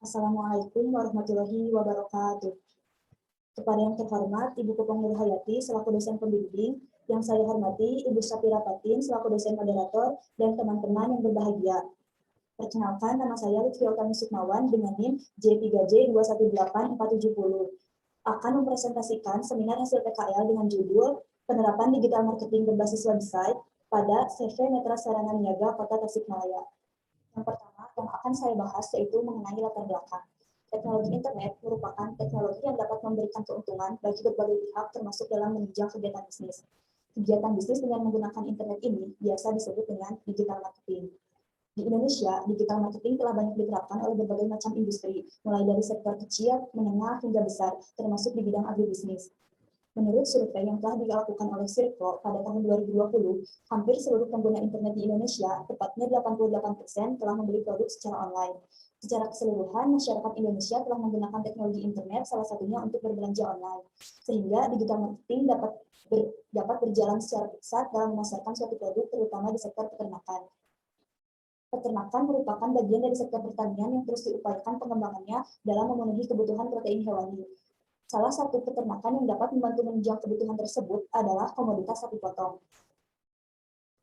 Assalamualaikum warahmatullahi wabarakatuh. Kepada yang terhormat Ibu Kupang Nurhayati selaku dosen pembimbing, yang saya hormati Ibu Syafira Patin selaku dosen moderator, dan teman-teman yang berbahagia. Perkenalkan, nama saya Lutfi Utami Sukmawan dengan NIM J3J218470. Akan mempresentasikan seminar hasil PKL dengan judul Penerapan Digital Marketing berbasis Website pada CV Netra Sarana Niaga Kota Tasikmalaya. Yang pertama yang akan saya bahas yaitu mengenai latar belakang. Teknologi internet merupakan teknologi yang dapat memberikan keuntungan bagi berbagai pihak termasuk dalam menunjang kegiatan bisnis. Kegiatan bisnis dengan menggunakan internet ini biasa disebut dengan digital marketing. Di Indonesia, digital marketing telah banyak diterapkan oleh berbagai macam industri, mulai dari sektor kecil, menengah, hingga besar, termasuk di bidang agribisnis. Menurut survei yang telah dilakukan oleh Sirko pada tahun 2020, hampir seluruh pengguna internet di Indonesia, tepatnya 88%, telah membeli produk secara online. Secara keseluruhan, masyarakat Indonesia telah menggunakan teknologi internet, salah satunya untuk berbelanja online. Sehingga digital marketing dapat berjalan secara pesat dalam memasarkan suatu produk, terutama di sektor peternakan. Peternakan merupakan bagian dari sektor pertanian yang terus diupayakan pengembangannya dalam memenuhi kebutuhan protein hewani. Salah satu peternakan yang dapat membantu menunjang kebutuhan tersebut adalah komoditas sapi potong.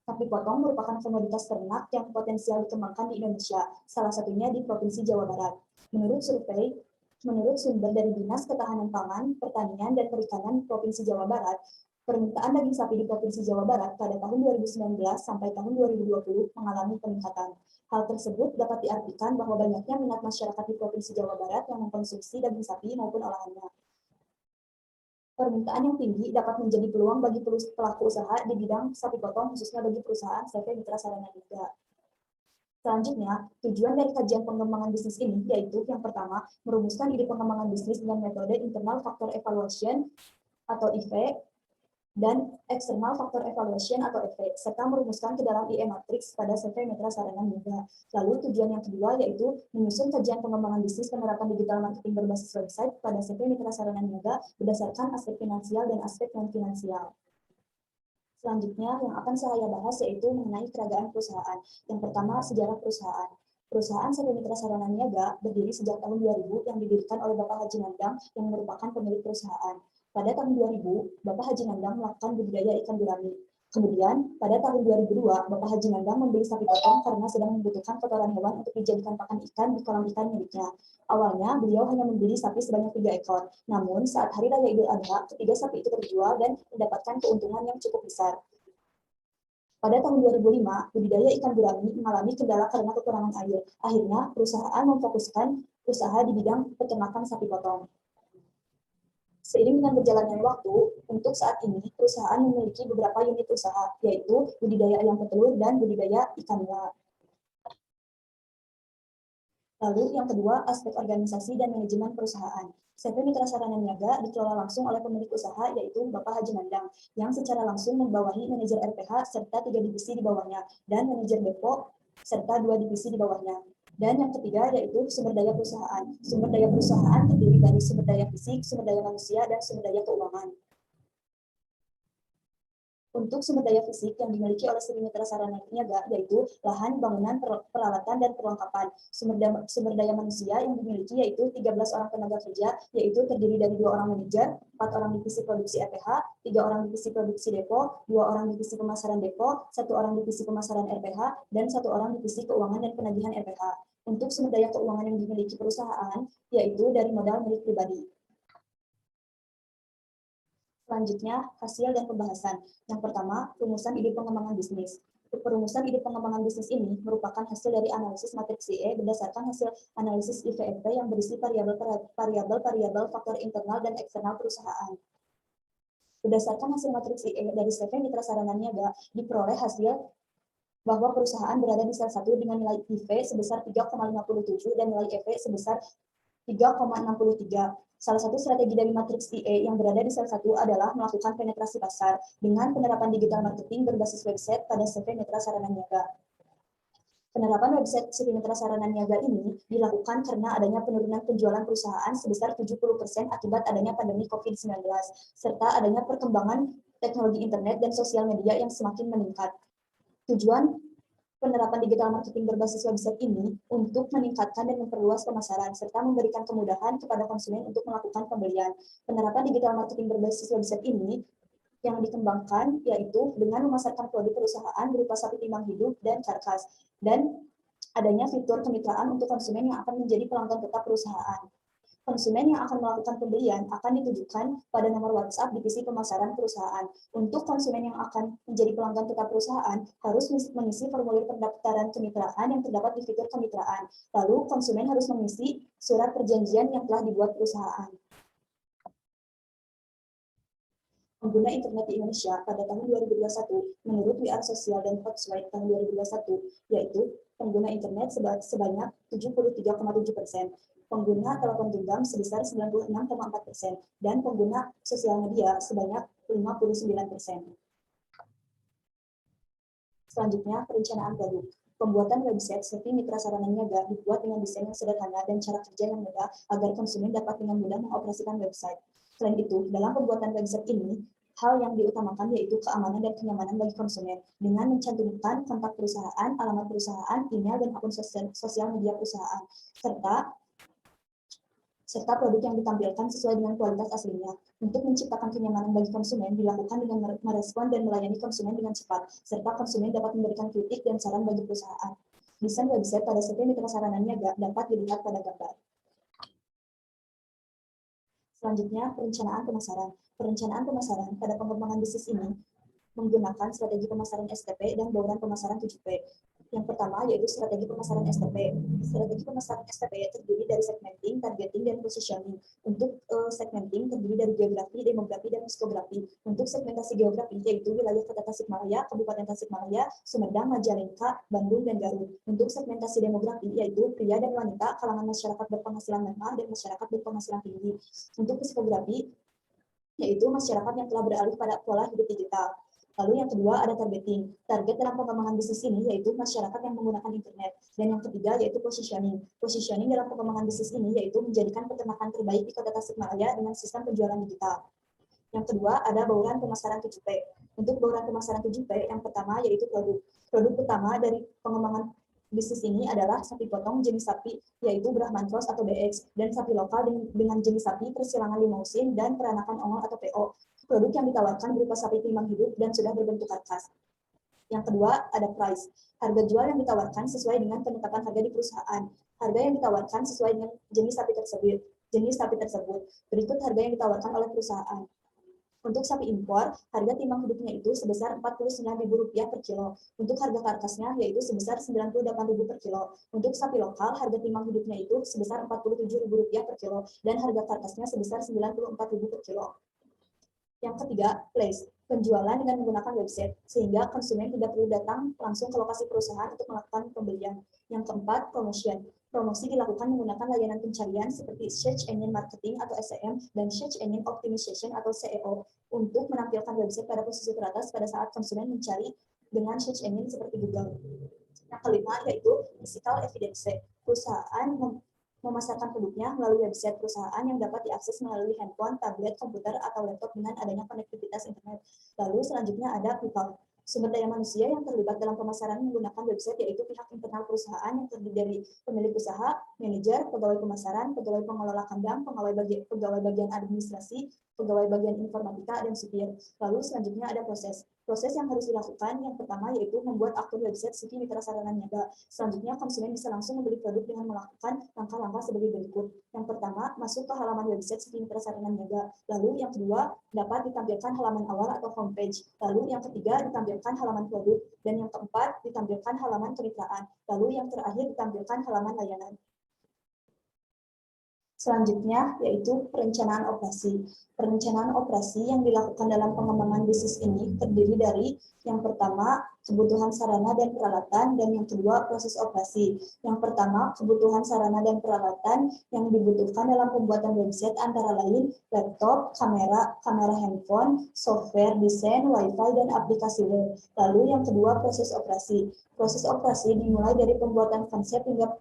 Sapi potong merupakan komoditas ternak yang potensial dikembangkan di Indonesia, salah satunya di Provinsi Jawa Barat. Menurut sumber dari Dinas Ketahanan Pangan, Pertanian, dan Perikanan Provinsi Jawa Barat, permintaan daging sapi di Provinsi Jawa Barat pada tahun 2019 sampai tahun 2020 mengalami peningkatan. Hal tersebut dapat diartikan bahwa banyaknya minat masyarakat di Provinsi Jawa Barat yang mengkonsumsi daging sapi maupun olahannya. Permintaan yang tinggi dapat menjadi peluang bagi pelaku usaha di bidang sapi potong, khususnya bagi perusahaan CV Mitra Sarana Niaga. Selanjutnya, tujuan dari kajian pengembangan bisnis ini yaitu yang pertama, merumuskan ide pengembangan bisnis dengan metode internal factor evaluation atau IV dan external factor evaluation atau EV, serta merumuskan ke dalam IE matrix pada CV Mitra Sarana Niaga. Lalu tujuan yang kedua yaitu menyusun kajian pengembangan bisnis penerapan digital marketing berbasis website pada CV Mitra Sarana Niaga berdasarkan aspek finansial dan aspek non-finansial. Selanjutnya yang akan saya bahas yaitu mengenai keragaan perusahaan. Yang pertama, sejarah perusahaan. Perusahaan CV Mitra Sarana Niaga berdiri sejak tahun 2000 yang didirikan oleh Bapak Haji Nandang yang merupakan pemilik perusahaan. Pada tahun 2000, Bapak Haji Nandang melakukan budidaya ikan gurami. Kemudian, pada tahun 2002, Bapak Haji Nandang membeli sapi potong karena sedang membutuhkan kotoran hewan untuk dijadikan pakan ikan di kolam ikan miliknya. Awalnya, beliau hanya membeli sapi sebanyak 3 ekor. Namun, saat Hari Raya Idul Adha, ketiga sapi itu terjual dan mendapatkan keuntungan yang cukup besar. Pada tahun 2005, budidaya ikan gurami mengalami kendala karena kekurangan air. Akhirnya, perusahaan memfokuskan usaha di bidang peternakan sapi potong. Seiring dengan berjalannya waktu, untuk saat ini perusahaan memiliki beberapa unit usaha, yaitu budidaya ayam petelur dan budidaya ikan nila. Lalu yang kedua, aspek organisasi dan manajemen perusahaan. CV Mitra Sarana Niaga dikelola langsung oleh pemilik usaha, yaitu Bapak Haji Nandang, yang secara langsung membawahi manajer RPH serta 3 divisi di bawahnya, dan manajer depo serta 2 divisi di bawahnya. Dan yang ketiga yaitu sumber daya perusahaan. Sumber daya perusahaan terdiri dari sumber daya fisik, sumber daya manusia, dan sumber daya keuangan. Untuk sumber daya fisik yang dimiliki oleh CV Mitra Sarana Niaga yaitu lahan, bangunan, peralatan, dan perlengkapan. Sumber daya manusia yang dimiliki yaitu 13 orang tenaga kerja, yaitu terdiri dari 2 orang manajer, 4 orang divisi produksi RPH, 3 orang divisi produksi depo, 2 orang divisi pemasaran depo, 1 orang divisi pemasaran RPH, dan 1 orang divisi keuangan dan penagihan RPH. Untuk sumber daya keuangan yang dimiliki perusahaan yaitu dari modal milik pribadi. Selanjutnya, hasil dan pembahasan. Yang pertama, rumusan ide pengembangan bisnis. Perumusan ide pengembangan bisnis ini merupakan hasil dari analisis matriks IE berdasarkan hasil analisis IVFP yang berisi variabel faktor internal dan eksternal perusahaan. Berdasarkan hasil matriks IE dari CV Mitra Sarana Niaga, diperoleh hasil bahwa perusahaan berada di sel 1 dengan nilai IV sebesar 3,57 dan nilai EV sebesar 3,63. Salah satu strategi dari matriks IE yang berada di sel 1 adalah melakukan penetrasi pasar dengan penerapan digital marketing berbasis website pada CV Mitra Sarana Niaga. Penerapan website CV Mitra Sarana Niaga ini dilakukan karena adanya penurunan penjualan perusahaan sebesar 70% akibat adanya pandemi COVID-19, serta adanya perkembangan teknologi internet dan sosial media yang semakin meningkat. Tujuan Penerapan digital marketing berbasis website ini untuk meningkatkan dan memperluas pemasaran, serta memberikan kemudahan kepada konsumen untuk melakukan pembelian. Penerapan digital marketing berbasis website ini yang dikembangkan yaitu dengan memasarkan produk perusahaan berupa sapi timbang hidup dan karkas, dan adanya fitur kemitraan untuk konsumen yang akan menjadi pelanggan tetap perusahaan. Konsumen yang akan melakukan pembelian akan ditujukan pada nomor WhatsApp divisi pemasaran perusahaan. Untuk konsumen yang akan menjadi pelanggan tetap perusahaan, harus mengisi formulir pendaftaran kemitraan yang terdapat di fitur kemitraan. Lalu, konsumen harus mengisi surat perjanjian yang telah dibuat perusahaan. Pengguna internet di Indonesia pada tahun 2021 menurut WR Sosial dan Hotswite tahun 2021, yaitu pengguna internet sebanyak 73,7%, pengguna telepon genggam sebesar 96,4%, dan pengguna sosial media sebanyak 59%. Selanjutnya, perencanaan produk. Pembuatan website seperti Mitra Sarana Niaga dibuat dengan desain yang sederhana dan cara kerja yang mudah agar konsumen dapat dengan mudah mengoperasikan website. Selain itu, dalam pembuatan website ini, hal yang diutamakan yaitu keamanan dan kenyamanan bagi konsumen dengan mencantumkan kontak perusahaan, alamat perusahaan, email, dan akun sosial media perusahaan, serta produk yang ditampilkan sesuai dengan kualitas aslinya. Untuk menciptakan kenyamanan bagi konsumen dilakukan dengan merespon dan melayani konsumen dengan cepat, serta konsumen dapat memberikan kritik dan saran bagi perusahaan. Desain website pada setiap Mitra Sarana Niaga dapat dilihat pada gambar. Selanjutnya, perencanaan pemasaran. Perencanaan pemasaran pada pengembangan bisnis ini menggunakan strategi pemasaran STP dan bauran pemasaran 7P. Yang pertama yaitu strategi pemasaran STP. Strategi pemasaran STP terdiri dari segmenting, targeting, dan positioning. Untuk segmenting terdiri dari geografi, demografi, dan psikografi. Untuk segmentasi geografi yaitu wilayah Kota Tasikmalaya, Kabupaten Tasikmalaya, Sumedang, Majalengka, Bandung, dan Garut. Untuk segmentasi demografi yaitu pria dan wanita, kalangan masyarakat berpenghasilan menengah dan masyarakat berpenghasilan tinggi. Untuk psikografi yaitu masyarakat yang telah beralih pada pola hidup digital. Lalu yang kedua ada targeting. Target dalam pengembangan bisnis ini yaitu masyarakat yang menggunakan internet. Dan yang ketiga yaitu positioning. Positioning dalam pengembangan bisnis ini yaitu menjadikan peternakan terbaik di Kota Tasikmalaya dengan sistem penjualan digital. Yang kedua ada bauran pemasaran 7P. Untuk bauran pemasaran 7P, yang pertama yaitu produk. Produk utama dari pengembangan bisnis ini adalah sapi potong jenis sapi yaitu Brahman Cross atau BX, dan sapi lokal dengan jenis sapi persilangan limousin dan peranakan ongol atau PO. Produk yang ditawarkan berupa sapi timbang hidup dan sudah berbentuk karkas. Yang kedua ada price. Harga jual yang ditawarkan sesuai dengan penetapan harga di perusahaan. Harga yang ditawarkan sesuai dengan jenis sapi tersebut. Berikut harga yang ditawarkan oleh perusahaan. Untuk sapi impor, harga timbang hidupnya itu sebesar Rp49.000 per kilo. Untuk harga karkasnya yaitu sebesar Rp98.000 per kilo. Untuk sapi lokal, harga timbang hidupnya itu sebesar Rp47.000 per kilo dan harga karkasnya sebesar Rp94.000 per kilo. Yang ketiga, place. Penjualan dengan menggunakan website, sehingga konsumen tidak perlu datang langsung ke lokasi perusahaan untuk melakukan pembelian. Yang keempat, promotion. Promosi dilakukan menggunakan layanan pencarian seperti Search Engine Marketing atau SEM dan Search Engine Optimization atau SEO untuk menampilkan website pada posisi teratas pada saat konsumen mencari dengan search engine seperti Google. Yang kelima yaitu physical evidence. Perusahaan memasarkan produknya melalui website perusahaan yang dapat diakses melalui handphone, tablet, komputer, atau laptop dengan adanya konektivitas internet. Lalu selanjutnya ada people. Sumber daya manusia yang terlibat dalam pemasaran menggunakan website yaitu pihak internal perusahaan yang terdiri dari pemilik usaha, manajer, pegawai pemasaran, pegawai pengelola kandang, pegawai bagian administrasi, pegawai bagian informatika, dan supir. Lalu selanjutnya ada proses. Proses yang harus dilakukan yang pertama yaitu membuat akun website CV Mitra Sarana Niaga. Selanjutnya konsumen bisa langsung membeli produk dengan melakukan langkah-langkah sebagai berikut. Yang pertama, masuk ke halaman website CV Mitra Sarana Niaga. Lalu yang kedua, dapat ditampilkan halaman awal atau homepage. Lalu yang ketiga, ditampilkan halaman produk. Dan yang keempat, ditampilkan halaman kemitraan. Lalu yang terakhir, ditampilkan halaman layanan. Selanjutnya yaitu perencanaan operasi. Perencanaan operasi yang dilakukan dalam pengembangan bisnis ini terdiri dari yang pertama kebutuhan sarana dan peralatan dan yang kedua proses operasi. Yang pertama kebutuhan sarana dan peralatan yang dibutuhkan dalam pembuatan website antara lain laptop, kamera handphone, software, desain, wifi, dan aplikasi web. Lalu yang kedua proses operasi. Proses operasi dimulai dari pembuatan konsep hingga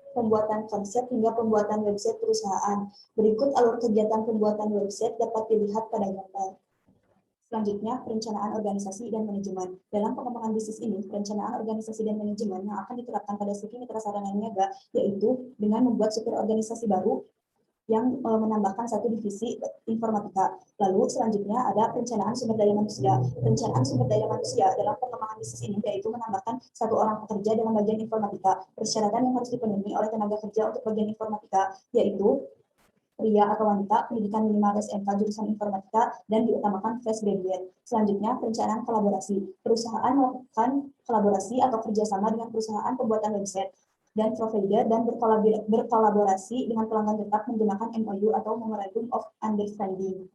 pembuatan website perusahaan. Berikut alur kegiatan pembuatan website dapat dilihat pada gambar. Selanjutnya, perencanaan organisasi dan manajemen. Dalam pengembangan bisnis ini, perencanaan organisasi dan manajemen yang akan diterapkan pada CV Mitra Sarana Niaga, yaitu dengan membuat struktur organisasi baru yang menambahkan satu divisi informatika. Lalu selanjutnya ada perencanaan sumber daya manusia. Perencanaan sumber daya manusia dalam pengembangan bisnis ini yaitu menambahkan satu orang pekerja dalam bagian informatika. Persyaratan yang harus dipenuhi oleh tenaga kerja untuk bagian informatika yaitu pria atau wanita, pendidikan minimal SMK jurusan informatika, dan diutamakan fresh graduate. Selanjutnya, perencanaan kolaborasi. Perusahaan melakukan kolaborasi atau kerjasama dengan perusahaan pembuatan website dan provider dan berkolaborasi dengan pelanggan tetap menggunakan MOU atau Memorandum of Understanding.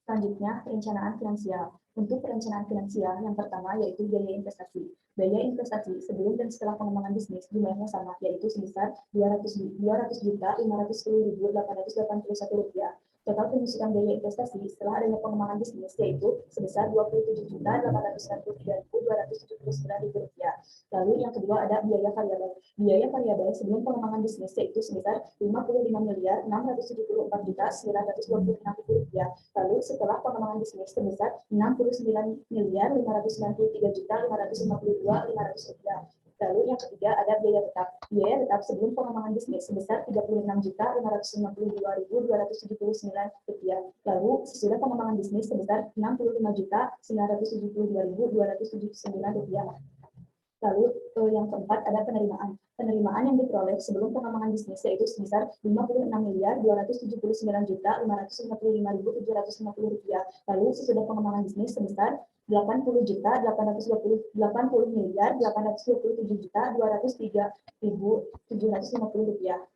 Selanjutnya, perencanaan finansial. Untuk perencanaan finansial, yang pertama yaitu biaya investasi. Biaya investasi sebelum dan setelah pengembangan bisnis jumlahnya sama, yaitu sebesar Rp200.510.881. Total penyusutan biaya investasi setelah adanya pengembangan bisnis yaitu sebesar Rp27.891.279. Lalu yang kedua ada biaya variabel. Biaya variabel sebelum pengembangan bisnis yaitu sebesar Rp55.675.926. Lalu setelah pengembangan bisnis sebesar Rp69.593.552.500. Lalu yang ketiga ada biaya tetap. Biaya tetap sebelum pengembangan bisnis sebesar Rp36.559.279. Lalu sesudah pengembangan bisnis sebesar Rp65.972.279. Lalu yang keempat ada penerimaan. Penerimaan yang diperoleh sebelum pengembangan bisnis yaitu sebesar Rp56.275.750. Lalu sesudah pengembangan bisnis sebesar Rp80.827.203.750.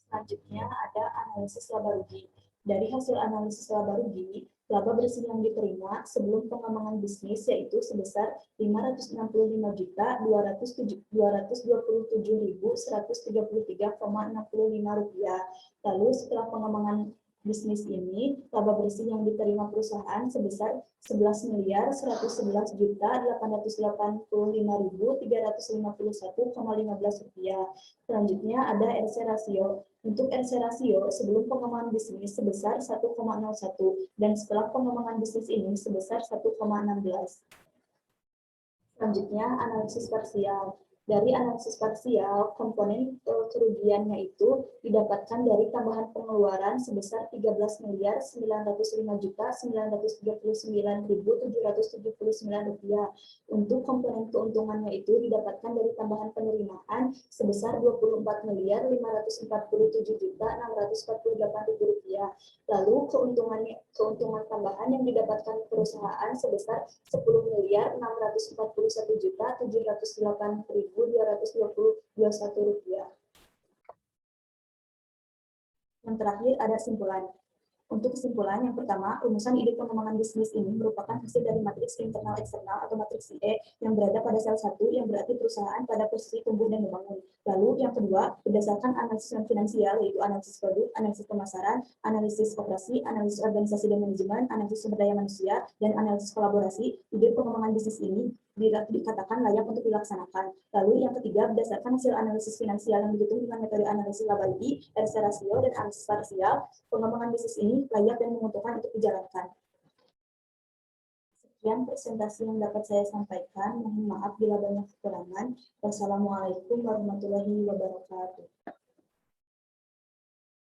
Selanjutnya ada analisis laba rugi. Dari hasil analisis laba rugi, laba bersih yang diterima sebelum pengembangan bisnis yaitu sebesar Rp562.227.133,65. Lalu setelah pengembangan bisnis ini, laba bersih yang diterima perusahaan sebesar Rp11.118.885.351,15. Selanjutnya ada RC rasio. Untuk RC rasio sebelum pengembangan bisnis sebesar 1,01 dan setelah pengembangan bisnis ini sebesar 1,16. Selanjutnya analisis parsial. Dari analisis parsial, komponen kerugiannya itu didapatkan dari tambahan pengeluaran sebesar Rp13.995.939.779. Untuk komponen keuntungannya itu didapatkan dari tambahan penerimaan sebesar Rp24.547.648.000. Lalu keuntungan tambahan yang didapatkan perusahaan sebesar Rp10.641.708.221. Yang terakhir ada simpulan. Untuk kesimpulan, yang pertama, rumusan ide pengembangan bisnis ini merupakan hasil dari matriks internal eksternal atau matriks IE yang berada pada sel 1 yang berarti perusahaan pada posisi tumbuh dan membangun. Lalu yang kedua, berdasarkan analisis finansial yaitu analisis produk, analisis pemasaran, analisis operasi, analisis organisasi dan manajemen, analisis sumber daya manusia, dan analisis kolaborasi, ide pengembangan bisnis ini dikatakan layak untuk dilaksanakan. Lalu yang ketiga, berdasarkan hasil analisis finansial yang didukung dengan metode analisis laba rugi, RC rasio, dan analisis parsial, pengembangan bisnis ini layak dan menguntungkan untuk dijalankan. Sekian presentasi yang dapat saya sampaikan. Mohon maaf bila banyak kekurangan. Wassalamualaikum warahmatullahi wabarakatuh.